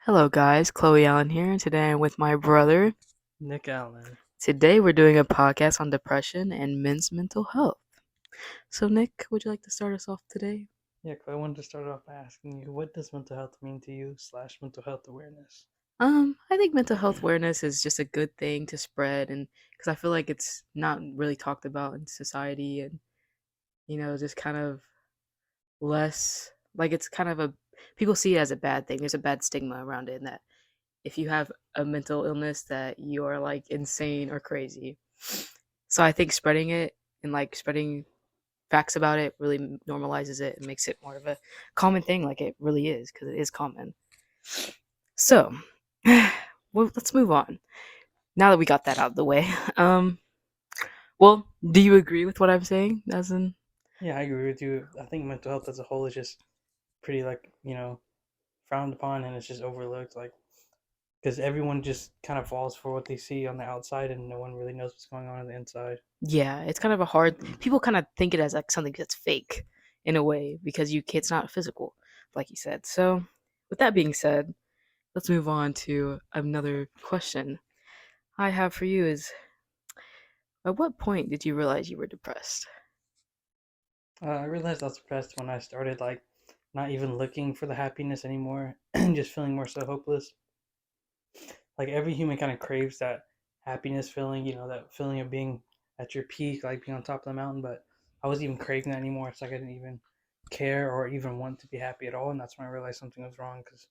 Hello, guys. Chloe Allen here, and today I'm with my brother. Nick Allen. Today we're doing a podcast on depression and men's mental health. So, Nick, would you like to start us off today? Yeah, I wanted to start off by asking you, what does mental health mean to you slash mental health awareness? I think mental health awareness is just a good thing to spread, and because I feel like it's not really talked about in society, and just kind of less like it's kind of a people see it as a bad thing. There's a bad stigma around it, and that if you have a mental illness, that you're like insane or crazy. So I think spreading it and like spreading facts about it really normalizes it and makes it more of a common thing, like it really is, because it is common. So, well, let's move on. Now that we got that out of the way, well, do you agree with what I'm saying? As in, Yeah, I agree with you. I think mental health as a whole is just pretty, frowned upon and it's just overlooked. Because everyone just kind of falls for what they see on the outside and no one really knows what's going on the inside. yeah, it's kind of a hard. People kind of think it as like something that's fake in a way because it's not physical, like you said. So, with that being said, let's move on to another question I have for you is at what point did you realize you were depressed? I realized I was depressed when I started, not even looking for the happiness anymore and just feeling more so hopeless. Like every human kind of craves that happiness feeling, that feeling of being at your peak, like being on top of the mountain. But I wasn't even craving that anymore. It's like I didn't even care or even want to be happy at all. And that's when I realized something was wrong because,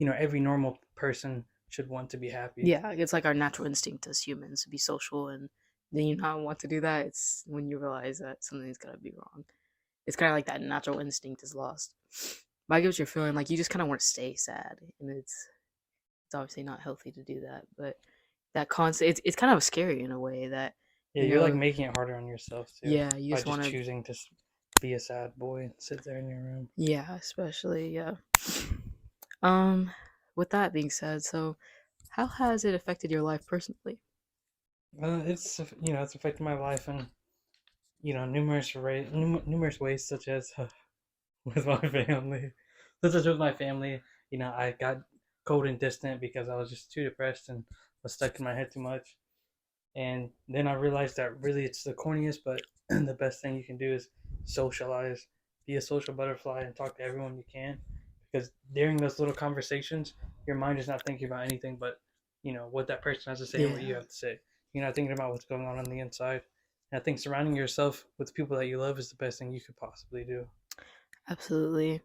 every normal person should want to be happy. Yeah, it's like our natural instinct as humans to be social, and then you not want to do that. It's when you realize that something's gotta be wrong. It's kind of like that natural instinct is lost. But I get what you're feeling. Like you just kind of want to stay sad, and it's obviously not healthy to do that. But that constant, it's kind of scary in a way that Yeah, you you're like know, making it harder on yourself too yeah, you by just just want to, choosing to be a sad boy and sit there in your room. yeah, especially yeah. Um, with that being said, so how has it affected your life personally? It's affected my life in numerous ways, such as with my family. Since I was with my family, I got cold and distant because I was just too depressed and was stuck in my head too much. And then I realized that really it's the corniest, but the best thing you can do is socialize, be a social butterfly, and talk to everyone you can. Because during those little conversations, your mind is not thinking about anything but, what that person has to say and what you Yeah, have to say. You're not thinking about what's going on the inside. And I think surrounding yourself with people that you love is the best thing you could possibly do. absolutely.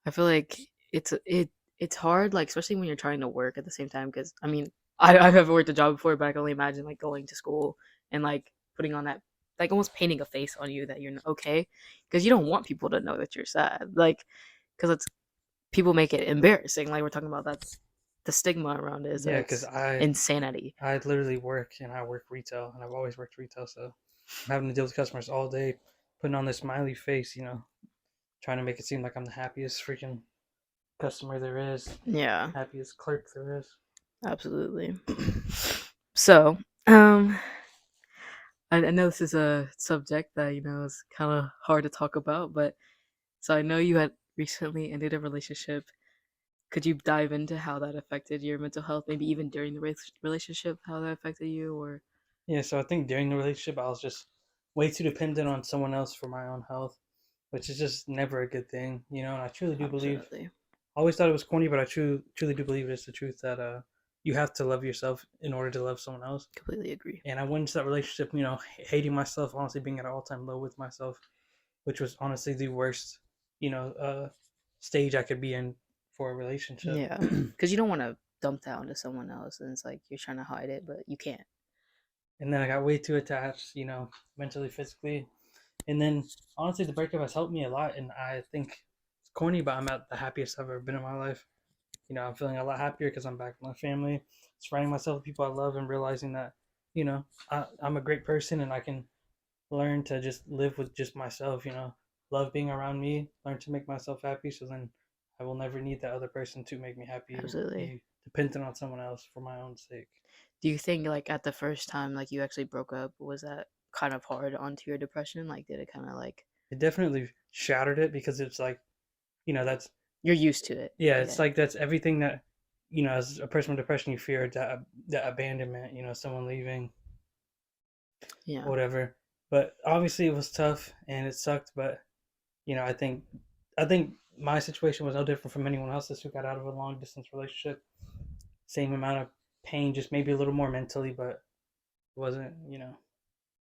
I feel like it's hard, like especially when you're trying to work at the same time. Because I mean, I've never worked a job before, but I can only imagine like going to school and like putting on that, like almost painting a face on you that you're okay, because you don't want people to know that you're sad. Like, because it's people make it embarrassing. Like we're talking about that's the stigma around it is that Yeah, because it's insanity. I literally work and I work retail and I've always worked retail, so I'm having to deal with customers all day, putting on this smiley face, trying to make it seem like I'm the happiest freaking customer there is, Yeah, happiest clerk there is. absolutely. So, um, I know this is a subject that is kind of hard to talk about, but so I know you had recently ended a relationship. Could you dive into how that affected your mental health? Maybe even during the relationship, how that affected you, or Yeah, so I think during the relationship I was just way too dependent on someone else for my own health, which is just never a good thing, and I truly do believe. absolutely, I always thought it was corny, but I truly do believe it's the truth that you have to love yourself in order to love someone else. completely agree. And I went into that relationship, hating myself, honestly being at an all time low with myself, which was honestly the worst, you know, uh, stage I could be in for a relationship. Yeah, because you don't want to dump that onto someone else, and it's like you're trying to hide it, but you can't. And then I got way too attached, mentally, physically. And then honestly, the breakup has helped me a lot. And I think it's corny, but I'm at the happiest I've ever been in my life. I'm feeling a lot happier because I'm back with my family, surrounding myself with people I love, and realizing that, I'm a great person and I can learn to just live with just myself, love being around me, learn to make myself happy. So then I will never need that other person to make me happy or Absolutely. be dependent on someone else for my own sake. Do you think like at the first time like you actually broke up, was that kind of hard onto your depression? Like, did it kind of like It definitely shattered it because it's like, that's, you're used to it? yeah, it's Yeah. like that's everything that, as a person with depression, you fear that abandonment, someone leaving, Yeah. whatever. But obviously, it was tough and it sucked. But I think my situation was no different from anyone else's who got out of a long distance relationship. Same amount of pain, just maybe a little more mentally, but it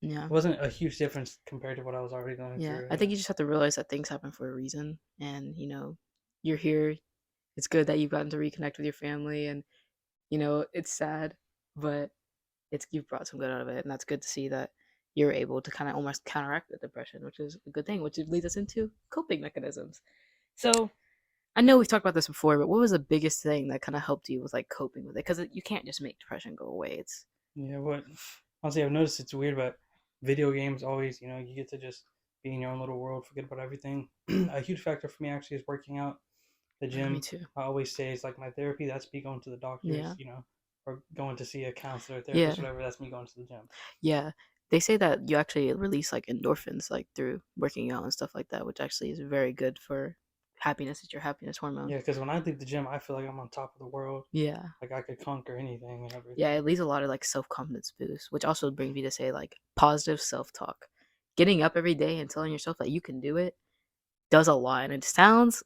Yeah. wasn't a huge difference compared to what I was already going Yeah. through. I think you just have to realize that things happen for a reason, and you're here. It's good that you've gotten to reconnect with your family, and it's sad, but you've brought some good out of it, and that's good to see that you're able to kind of almost counteract the depression, which is a good thing, which leads us into coping mechanisms. So I know we've talked about this before, but what was the biggest thing that kind of helped you with like coping with it? Because you can't just make depression go away. It's Yeah, what honestly I've noticed it's weird, but video games always, you get to just be in your own little world, forget about everything. A huge factor for me actually is working out, the me gym. too. I always say it's like my therapy. That's me going to the doctors, Yeah, or going to see a counselor, yeah, therapist, whatever. That's me going to the gym. yeah. They say that you actually release like endorphins like through working out and stuff like that, which actually is very good for happiness. It's your happiness hormone. Yeah, because when I leave the gym, I feel like I'm on top of the world. Yeah, Like I could conquer anything and yeah. everything. It leaves a lot of like self confidence boost, which also brings me to say like positive self talk. Getting up every day and telling yourself that you can do it does a lot, and it sounds.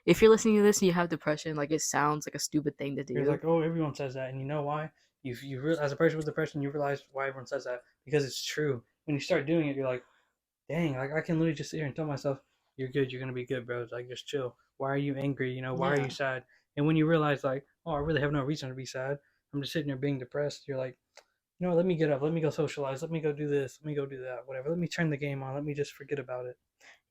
If you're listening to this and you have depression, like it sounds like a stupid thing to You're do. like, oh, everyone says that, and you know why? As a person with depression, you realize why everyone says that because it's true. When you start doing it, you're like, dang, like I can literally just sit here and tell myself, you're good, you're gonna be good, bro. It's like just chill. Why are you angry? Why are you Yeah, sad? And when you realize like, oh, I really have no reason to be sad. I'm just sitting there being depressed. You're like, let me get up. Let me go socialize. Let me go do this. Let me go do that. Whatever. Let me turn the game on. Let me just forget about it.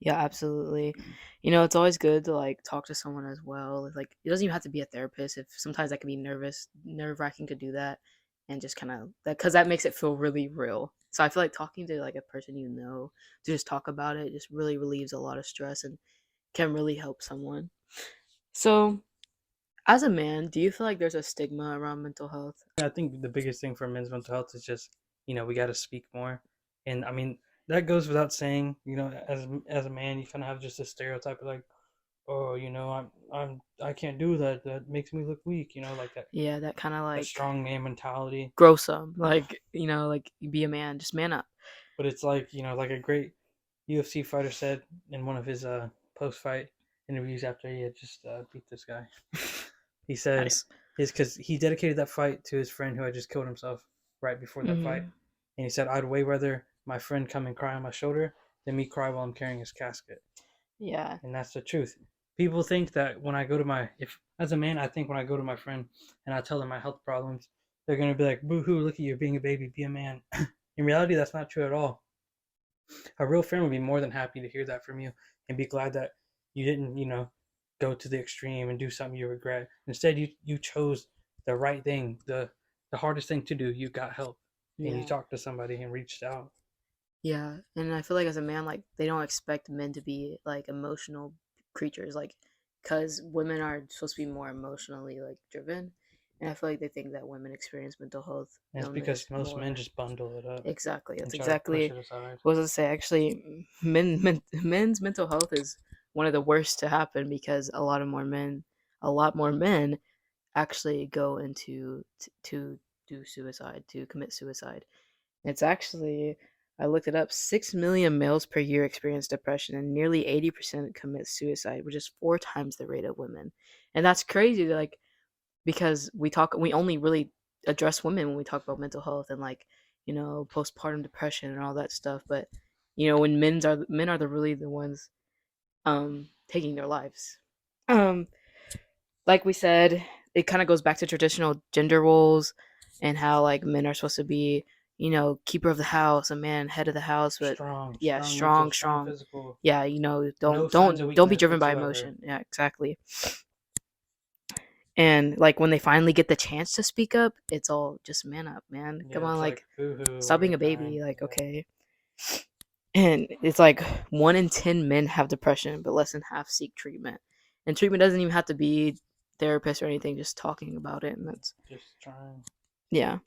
yeah, absolutely. It's always good to like talk to someone as well. Like it doesn't even have to be a therapist. If sometimes that can be nerve wracking to do that, and just kind of that because that makes it feel really real. So I feel like talking to like a person to just talk about it just really relieves a lot of stress and can really help someone. So as a man, do you feel like there's a stigma around mental health? I think the biggest thing for men's mental health is just, we got to speak more. And I mean, that goes without saying, as a man, you kind of have just a stereotype of like, oh, I can't do that. That makes me look weak, like Yeah, that kind of that like strong man mentality. grow some like like be a man, just man up. But it's like, like a great UFC fighter said in one of his post fight interviews after he had just beat this guy. He said Nice. because he dedicated that fight to his friend who had just killed himself right before that fight. Hmm. And he said, I'd way rather my friend come and cry on my shoulder than me cry while I'm carrying his casket. Yeah. And that's the truth. People think that when I go to if as a man, I think when I go to my friend and I tell them my health problems, they're going to be like, boo hoo, look at you being a baby, be a man. In reality, that's not true at all. A real friend would be more than happy to hear that from you and be glad that you didn't, go to the extreme and do something you regret. Instead, you chose the right thing, the hardest thing to do. You got help and you Yeah. talked to somebody and reached out. Yeah. And I feel like as a man, like they don't expect men to be like emotional creatures, like because women are supposed to be more emotionally like driven. And I feel like they think that women experience mental health And it's illness because most men more. just bundle it up Exactly. and That's try to push exactly it aside. what I was gonna say. Actually, men's mental health is one of the worst to happen because a lot more men actually go into to do suicide, to commit suicide. It's actually, I looked it up, 6 million males per year experience depression, and nearly 80% commit suicide, which is 4 times the rate of women. And that's crazy, like, because we only really address women when we talk about mental health and, like, postpartum depression and all that stuff. But, when men are really the ones taking their lives. Um, like we said, it kind of goes back to traditional gender roles and how like men are supposed to be, keeper of the house, a man head of the house, but Strong, yeah, strong mental, strong strong. physical, Yeah, no don't signs of don't be weakness driven by whatsoever. emotion. Yeah, exactly. And like when they finally get the chance to speak up, it's all just man up, man. Come Yeah, on, it's like like boo hoo, stop why are being you a crying? baby. Like, Yeah. okay. And it's like 1 in 10 men have depression, but less than half seek treatment. And treatment doesn't even have to be therapist or anything, just talking about it. And that's, Just trying. yeah.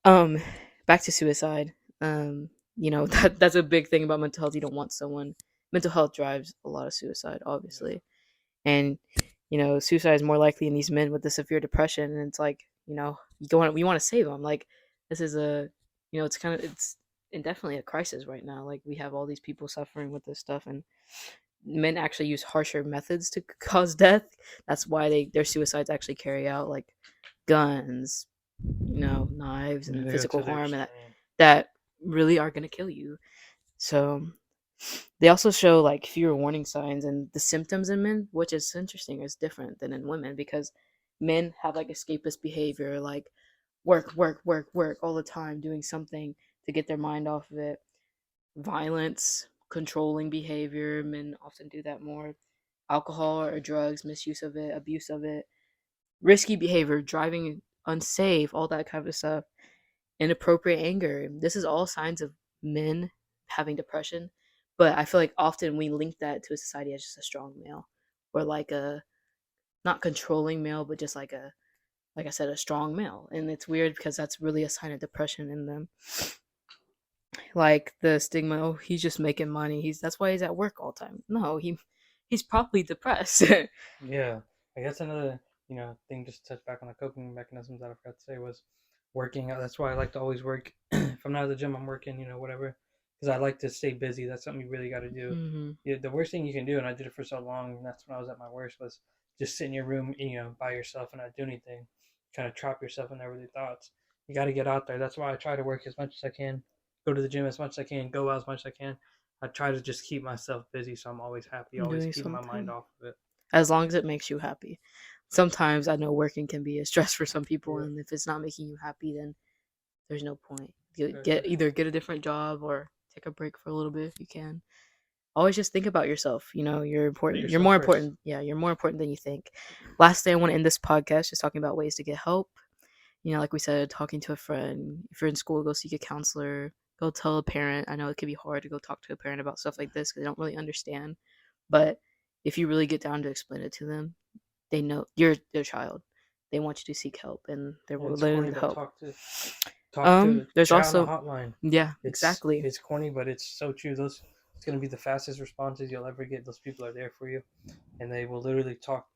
Um, Back to suicide. That's a big thing about mental health. You don't want someone. Mental health drives a lot of suicide, Yeah. obviously, and suicide is more likely in these men with the severe depression, and it's like, we want to save them. Like, this is it's definitely a crisis right now. Like, we have all these people suffering with this stuff, and men actually use harsher methods to cause death. That's why their suicides actually carry out like guns, knives and They go physical to the harm, and extreme. that really are going to kill you. So they also show like fewer warning signs and the symptoms in men, which is interesting, is different than in women because men have like escapist behavior, like work, work, work, work all the time, doing something to get their mind off of it. Violence, controlling behavior, men often do that more. Alcohol or drugs, misuse of it, abuse of it, risky behavior, driving unsafe, all that kind of stuff. Inappropriate anger. This is all signs of men having depression, but I feel like often we link that to a society as just a strong male or like a not controlling male, but just like I said, a strong male. And it's weird because that's really a sign of depression in them. Like the stigma, oh, he's just making money. That's why he's at work all the time. No, he's probably depressed. Yeah, I guess another thing just to touch back on the coping mechanisms that I forgot to say was working out. That's why I like to always work. If I'm not at the gym, I'm working. Whatever, because I like to stay busy. That's something you really got to do. hmm Yeah, the worst thing you can do, and I did it for so long, and that's when I was at my worst, was just sit in your room, by yourself and not do anything. Kind of trap yourself in there with your thoughts. You got to get out there. That's why I try to work as much as I can, go to the gym as much as I can, go out as much as I can. I try to just keep myself busy, so I'm always happy, always Doing keeping my mind something off of it. as long as it makes you happy. Sometimes I know working can be a stress for some people, Yeah. and if it's not making you happy, then there's no point. Exactly. Get a different job or take a break for a little bit if you can. Always just think about yourself. You're Put important. You're yourself more first. important. Yeah, you're more important than you think. Lastly, I want to end this podcast just talking about ways to get help. Like we said, talking to a friend. If you're in school, go seek a counselor. Go tell a parent. I know it can be hard to go talk to a parent about stuff like this because they don't really understand. But if you really get down to explain it to them, they know you're their child. They want you to seek help, and they're And it's willing corny, to but help. talk to the There's chat on the also hotline. yeah, It's exactly. it's corny, but it's so true. Those It's gonna be the fastest responses you'll ever get. Those people are there for you, and they will literally talk.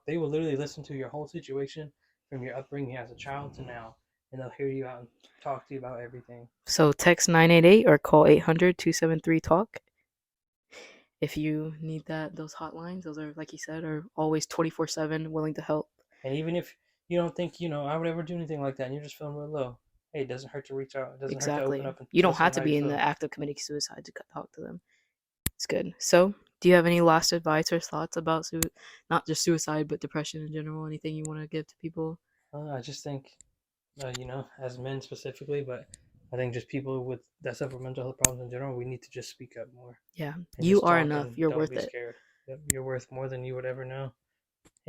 They will literally listen to your whole situation from your upbringing as a child to now, and they'll hear you out and talk to you about everything. So text 988 or call 800-273-TALK if you need those hotlines. Those are, like you said, are always 24/7 willing to help. And even if you don't think I would ever do anything like that, and you're just feeling real low, hey, it doesn't hurt to reach out. It doesn't hurt to open Exactly. up and You tell don't have someone to how you be in the feel. act of committing suicide to talk to them. It's good. So, do you have any last advice or thoughts about not just suicide, but depression in general? Anything you want to give to people? I just think as men specifically, but I think just people with that suffer mental health problems in general, we need to just speak up more Yeah, and you just are talk enough. and You're don't worth be it. scared. Yep, you're worth more than you would ever know.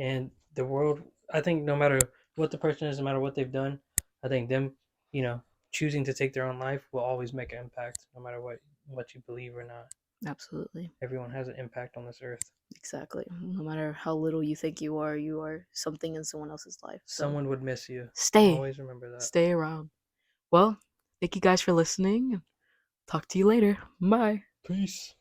And the world, I think, no matter what the person is, no matter what they've done, I think them, you know, choosing to take their own life will always make an impact, no matter what you believe or not. Absolutely. Everyone has an impact on this earth. Exactly. No matter how little you think you are something in someone else's life. So, Someone would miss you. stay. Always remember that. Stay around. Well, thank you guys for listening. Talk to you later. Bye. Peace.